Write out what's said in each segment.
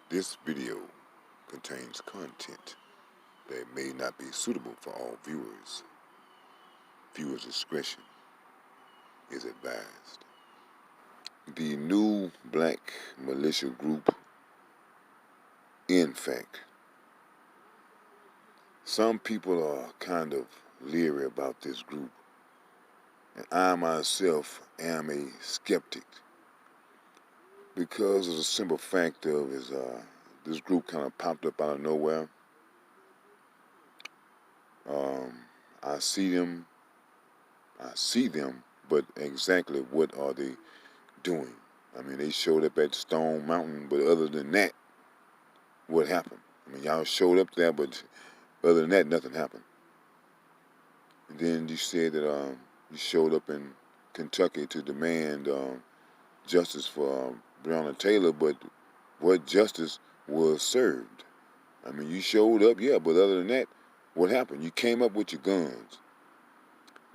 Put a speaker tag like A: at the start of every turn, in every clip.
A: This video contains content that may not be suitable for all viewers. Viewers' discretion is advised. The new black militia group, NFAC. Some people are kind of leery about this group, and I myself am a skeptic because of the simple fact of this group kind of popped up out of nowhere. I see them, but exactly what are they doing? I mean, they showed up at Stone Mountain, but other than that, what happened? I mean, y'all showed up there, but other than that, nothing happened. And then you said that you showed up in Kentucky to demand justice for Breonna Taylor, but what justice was served? I mean, you showed up, yeah, but other than that, what happened? You came up with your guns.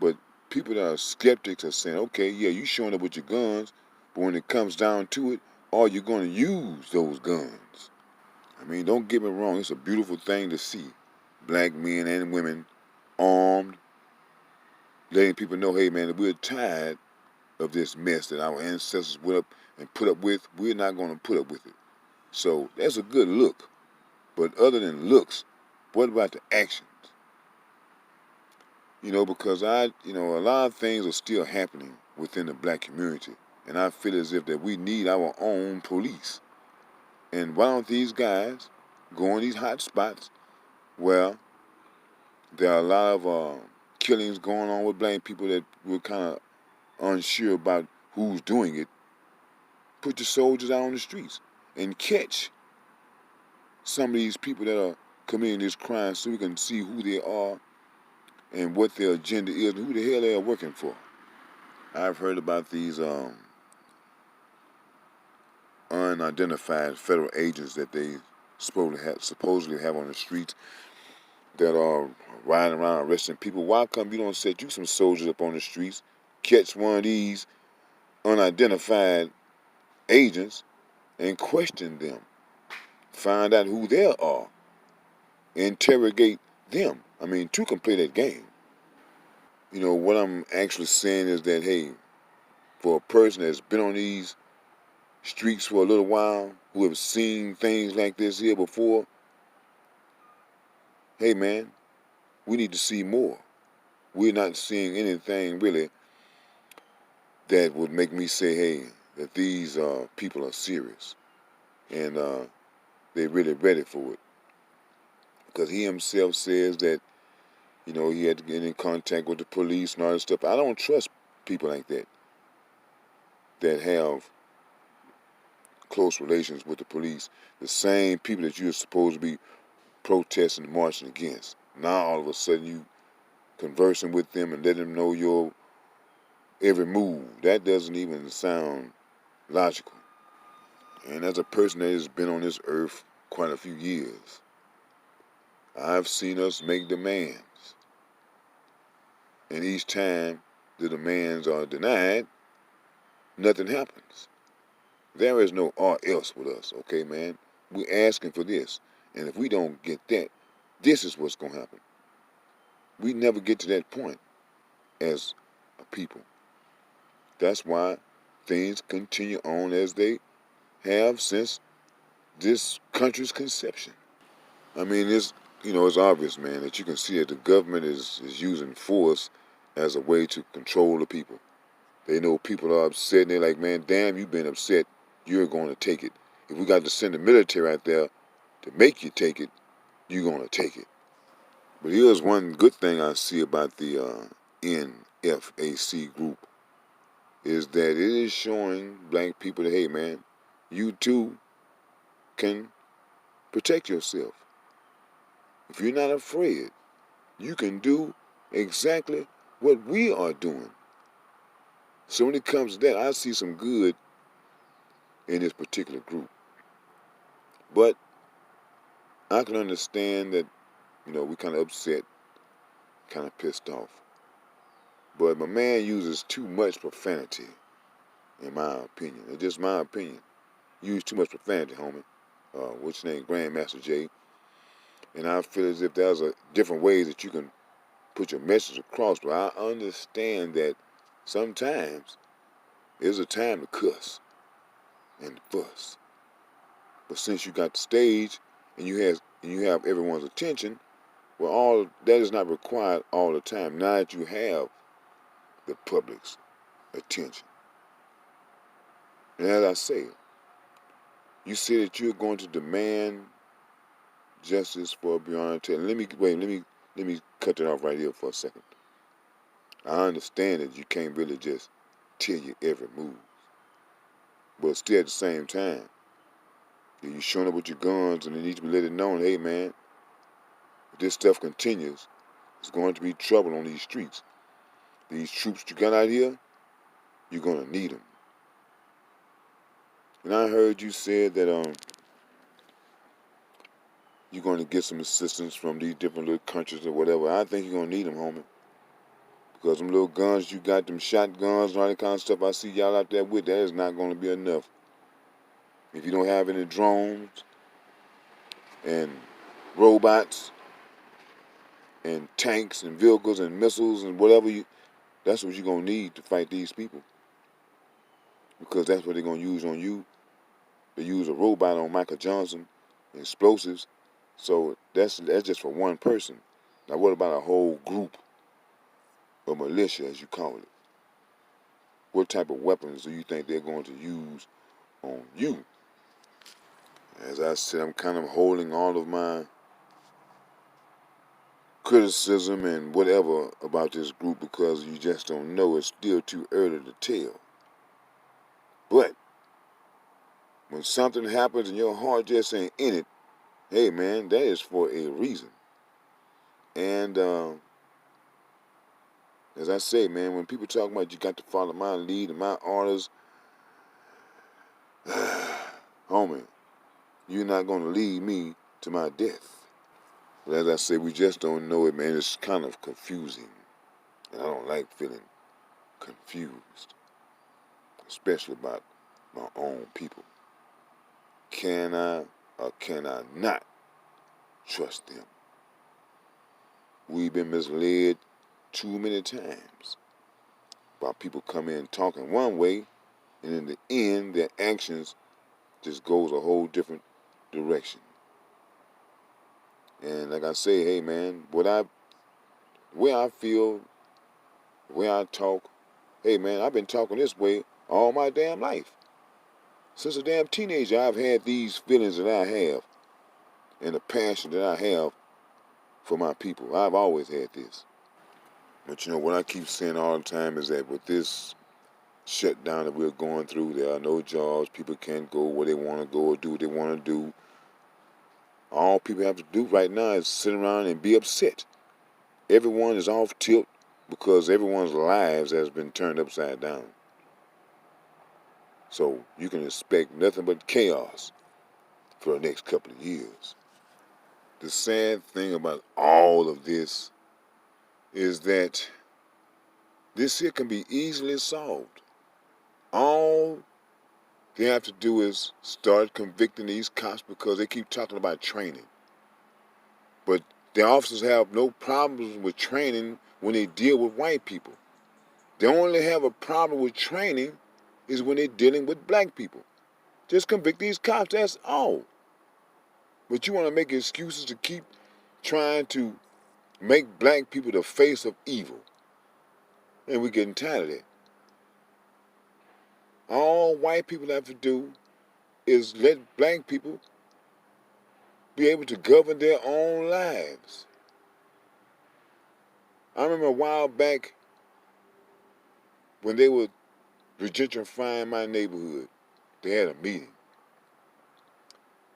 A: But people that are skeptics are saying, okay, yeah, you showing up with your guns, but when it comes down to it, are you going to use those guns? I mean, don't get me wrong, it's a beautiful thing to see black men and women armed, letting people know, hey man, we're tired of this mess that our ancestors went up and put up with. We're not going to put up with it. So that's a good look. But other than looks, what about the actions? Because a lot of things are still happening within the black community. And I feel as if that we need our own police. And why don't these guys go in these hot spots where there are a lot of killings going on with black people that we're kind of unsure about who's doing it? Put your soldiers out on the streets and catch some of these people that are committing this crime so we can see who they are and what their agenda is and who the hell they are working for. I've heard about these unidentified federal agents that they supposedly have on the streets that are riding around arresting people. Why come you don't set you some soldiers up on the streets, catch one of these unidentified agents and question them, find out who they are, interrogate them? I mean, two can play that game. What I'm actually saying is that, hey, for a person that's been on these streets for a little while, who have seen things like this here before, hey man, we need to see more. We're not seeing anything really that would make me say, hey, that these people are serious and they're really ready for it. Because he himself says that, he had to get in contact with the police and all that stuff. I don't trust people like that have close relations with the police. The same people that you're supposed to be protesting and marching against. Now all of a sudden you conversing with them and letting them know your every move. That doesn't even sound logical. And as a person that has been on this earth quite a few years, I've seen us make demands. And each time the demands are denied, nothing happens. There is no or else with us, okay, man? We're asking for this. And if we don't get that, this is what's going to happen. We never get to that point as a people. That's why things continue on as they have since this country's conception. I mean, it's obvious, man, that you can see that the government is using force as a way to control the people. They know people are upset, and they're like, man, damn, you've been upset. You're going to take it. If we got to send the military out there to make you take it, you're going to take it. But here's one good thing I see about the NFAC group is that it is showing black people that, hey, man, you too can protect yourself. If you're not afraid, you can do exactly what we are doing. So when it comes to that, I see some good in this particular group. But I can understand that, we're kind of upset, kind of pissed off. But my man uses too much profanity, in my opinion. It's just my opinion. You use too much profanity, homie. what's your name, Grandmaster Jay. And I feel as if there's a different ways that you can put your message across. But I understand that sometimes there's a time to cuss and fuss. But since you got the stage and you have everyone's attention, well, all that is not required all the time. Now that you have the public's attention. And as I say, you say that you're going to demand justice for Breonna Taylor. Let me cut that off right here for a second. I understand that you can't really just tell you every move, but still at the same time, if you're showing up with your guns and it needs to be let it known, hey man, if this stuff continues, it's going to be trouble on these streets. These troops you got out here, you're gonna need them. And I heard you said that you're going to get some assistance from these different little countries or whatever. I think you're going to need them, homie. Because them little guns you got, them shotguns and all that kind of stuff I see y'all out there with, that is not going to be enough. If you don't have any drones and robots and tanks and vehicles and missiles and whatever, that's what you're going to need to fight these people. Because that's what they're going to use on you. They use a robot on Michael Johnson, explosives. So that's just for one person. Now what about a whole group, or militia as you call it? What type of weapons do you think they're going to use on you? As I said, I'm kind of holding all of my criticism and whatever about this group because you just don't know. It's still too early to tell. But when something happens and your heart just ain't in it, hey man, that is for a reason. And as I say, man, when people talk about you got to follow my lead and my orders, homie, you're not going to lead me to my death. But as I say, we just don't know it, man. It's kind of confusing. And I don't like feeling confused, especially about my own people. Can I or can I not trust them? We've been misled too many times by people come in talking one way, and in the end, their actions just goes a whole different direction. And like I say, hey man, where I feel, where I talk, hey man, I've been talking this way all my damn life. Since a damn teenager, I've had these feelings that I have and the passion that I have for my people. I've always had this. But you know, what I keep saying all the time is that with this shutdown that we're going through, there are no jobs. People can't go where they want to go or do what they want to do. All people have to do right now is sit around and be upset. Everyone is off tilt because everyone's lives has been turned upside down. So you can expect nothing but chaos for the next couple of years. The sad thing about all of this is that this here can be easily solved. All they have to do is start convicting these cops because they keep talking about training. But the officers have no problems with training when they deal with white people. They only have a problem with training is when they're dealing with black people. Just convict these cops, that's all. But you want to make excuses to keep trying to make black people the face of evil. And we're getting tired of that. All white people have to do is let black people be able to govern their own lives. I remember a while back when they were gentrifying my neighborhood, they had a meeting.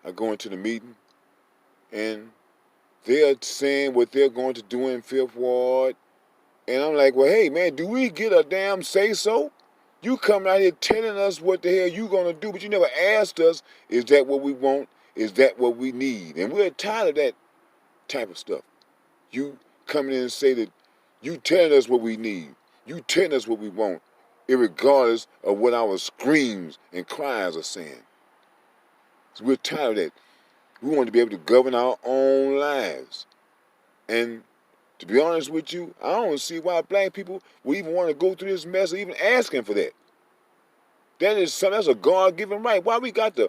A: I go into the meeting and they're saying what they're going to do in Fifth Ward. And I'm like, well, hey, man, do we get a damn say-so? You come out here telling us what the hell you going to do, but you never asked us, is that what we want? Is that what we need? And we're tired of that type of stuff. You come in and say that you telling us what we need. You telling us what we want, irregardless of what our screams and cries are saying. So we're tired of that. We want to be able to govern our own lives. And to be honest with you, I don't see why black people would even want to go through this mess or even asking for that. That's a God-given right. Why we got to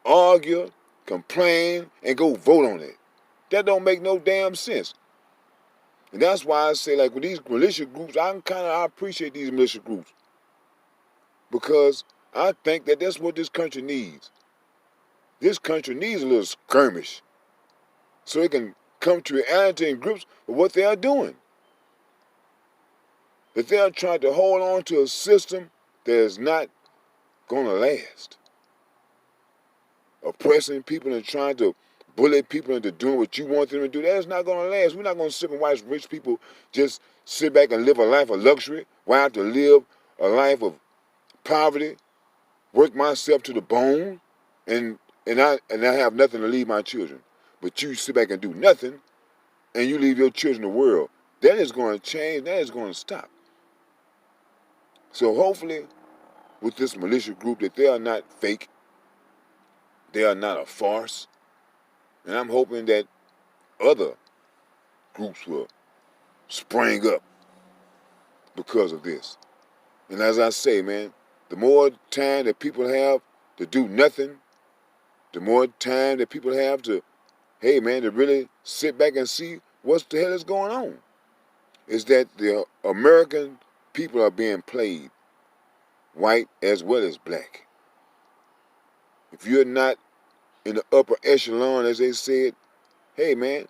A: argue, complain, and go vote on it? That don't make no damn sense. And that's why I say, like, with these militia groups, I appreciate these militia groups because I think that that's what this country needs. This country needs a little skirmish so it can come to reality and grips with what they are doing. That they are trying to hold on to a system that is not going to last. Oppressing people and trying to bully people into doing what you want them to do, that's not going to last. We're not going to sit and watch rich people just sit back and live a life of luxury while I have to live a life of poverty, work myself to the bone, and I have nothing to leave my children. But you sit back and do nothing, and you leave your children the world. That is going to change. That is going to stop. So hopefully, with this militia group, that they are not fake, they are not a farce, and I'm hoping that other groups will spring up because of this. And as I say, man, the more time that people have to do nothing, the more time that people have to, hey man, to really sit back and see what the hell is going on. Is that the American people are being played, white as well as black. If you're not in the upper echelon, as they said, hey man,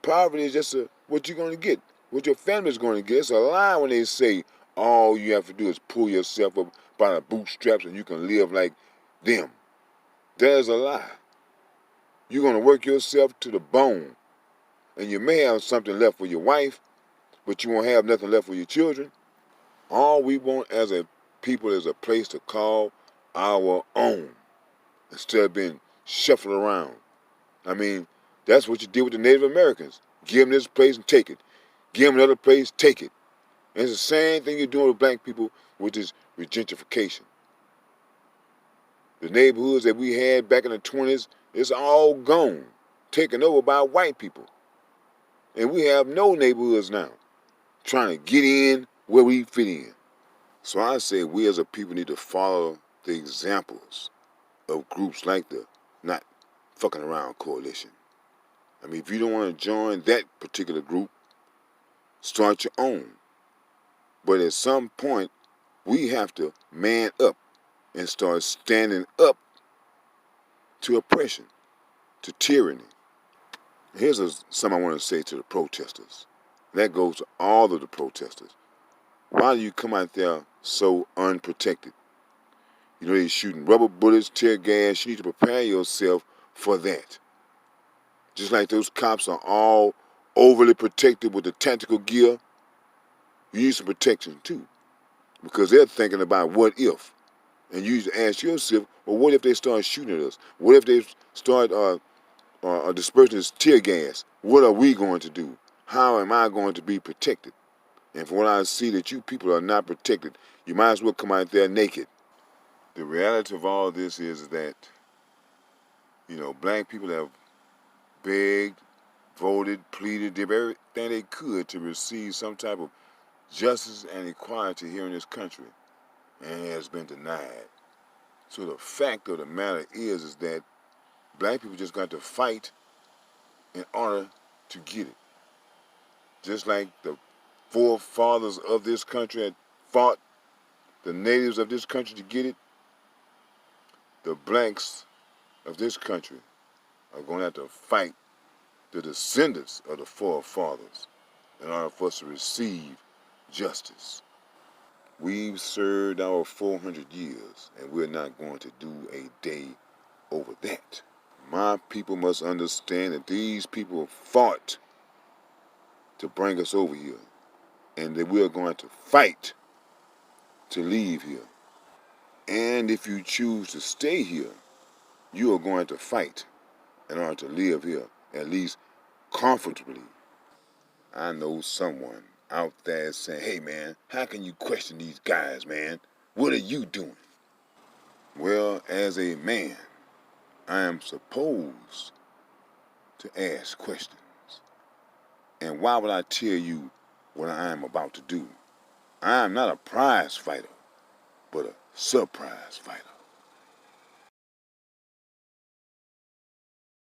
A: poverty is just what you're going to get, what your family's going to get. It's a lie when they say all you have to do is pull yourself up by the bootstraps and you can live like them. That is a lie. You're going to work yourself to the bone, and you may have something left for your wife, but you won't have nothing left for your children. All we want as a people is a place to call our own instead of being shuffled around. I mean, that's what you did with the Native Americans. Give them this place and take it. Give them another place, take it. And it's the same thing you're doing with black people, which is gentrification. The neighborhoods that we had back in the 20s, it's all gone, taken over by white people. And we have no neighborhoods now, trying to get in where we fit in. So I say we as a people need to follow the examples of groups like the Not Fucking Around Coalition. I mean, if you don't want to join that particular group, start your own. But at some point, we have to man up and start standing up to oppression, to tyranny. Here's something I want to say to the protesters. That goes to all of the protesters. Why do you come out there so unprotected? You know, they're shooting rubber bullets, tear gas. You need to prepare yourself for that. Just like those cops are all overly protected with the tactical gear, you need some protection too. Because they're thinking about what if. And you need to ask yourself, well, what if they start shooting at us? What if they start dispersing this tear gas? What are we going to do? How am I going to be protected? And from what I see that you people are not protected, you might as well come out there naked. The reality of all this is that, you know, black people have begged, voted, pleaded, did everything they could to receive some type of justice and equality here in this country, and it has been denied. So the fact of the matter is that black people just got to fight in order to get it. Just like the forefathers of this country had fought the natives of this country to get it, the blacks of this country are going to have to fight the descendants of the forefathers in order for us to receive justice. We've served our 400 years, and we're not going to do a day over that. My people must understand that these people fought to bring us over here, and that we're going to fight to leave here. And if you choose to stay here, you are going to fight in order to live here, at least comfortably. I know someone out there saying, hey man, how can you question these guys, man? What are you doing? Well, as a man, I am supposed to ask questions. And why would I tell you what I am about to do? I am not a prize fighter, but a surprise fighter.